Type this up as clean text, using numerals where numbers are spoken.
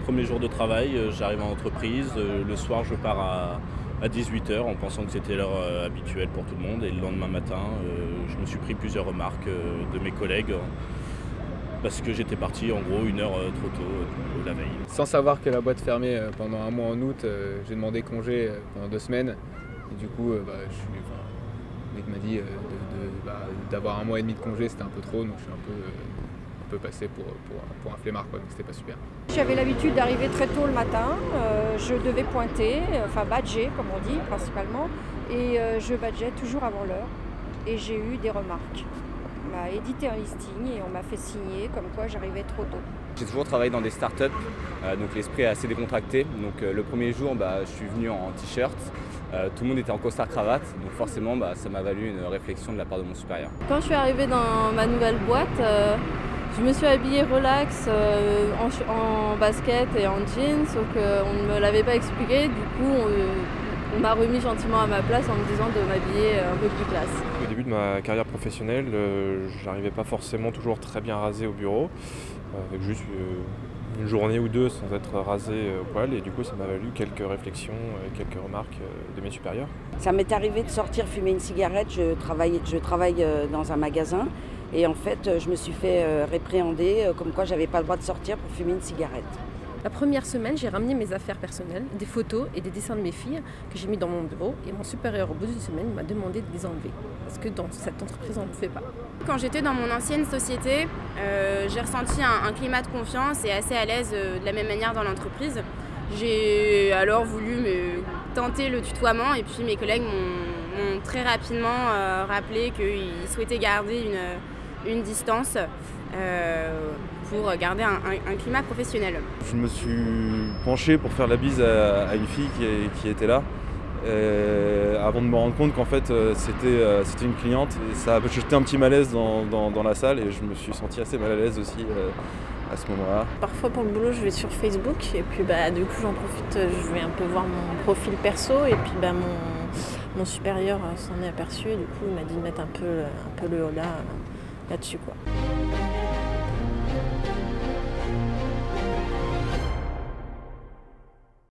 Premier jour de travail, j'arrive en entreprise, le soir je pars à 18 h en pensant que c'était l'heure habituelle pour tout le monde et le lendemain matin je me suis pris plusieurs remarques de mes collègues parce que j'étais parti en gros 1 heure trop tôt la veille. Sans savoir que la boîte fermait pendant un mois en août, j'ai demandé congé pendant 2 semaines et du coup le mec m'a dit d'avoir 1 mois et demi de congé c'était un peu trop, donc je suis un peu passé pour un flemmard quoi, donc c'était pas super. J'avais l'habitude d'arriver très tôt le matin, je devais pointer, enfin badger comme on dit principalement, et je badgeais toujours avant l'heure et j'ai eu des remarques. On m'a édité un listing et on m'a fait signer comme quoi j'arrivais trop tôt. J'ai toujours travaillé dans des startups, donc l'esprit est assez décontracté. Donc le premier jour, je suis venu en t-shirt, tout le monde était en costard cravate, donc forcément ça m'a valu une réflexion de la part de mon supérieur. Quand je suis arrivée dans ma nouvelle boîte, je me suis habillée relax en basket et en jeans, sauf qu'on ne me l'avait pas expliqué. Du coup, on m'a remis gentiment à ma place en me disant de m'habiller un peu plus classe. Au début de ma carrière professionnelle, je n'arrivais pas forcément toujours très bien rasé au bureau, avec juste une journée ou deux sans être rasé au poil, et du coup ça m'a valu quelques réflexions et quelques remarques de mes supérieurs. Ça m'est arrivé de sortir fumer une cigarette, je travaille dans un magasin. Et en fait, je me suis fait répréhender comme quoi j'avais pas le droit de sortir pour fumer une cigarette. La première semaine, j'ai ramené mes affaires personnelles, des photos et des dessins de mes filles que j'ai mis dans mon bureau. Et mon supérieur, au bout d'une semaine, m'a demandé de les enlever. Parce que dans cette entreprise, on ne le fait pas. Quand j'étais dans mon ancienne société, j'ai ressenti un climat de confiance et assez à l'aise de la même manière dans l'entreprise. J'ai alors voulu tenter le tutoiement et puis mes collègues m'ont très rapidement rappelé qu'ils souhaitaient garder une distance pour garder un climat professionnel. Je me suis penché pour faire la bise à une fille qui était là, avant de me rendre compte qu'en fait c'était une cliente, et ça a jeté un petit malaise dans la salle et je me suis senti assez mal à l'aise aussi à ce moment-là. Parfois pour le boulot je vais sur Facebook et puis du coup j'en profite, je vais un peu voir mon profil perso et puis mon supérieur s'en est aperçu et du coup il m'a dit de mettre un peu le holà là-dessus quoi.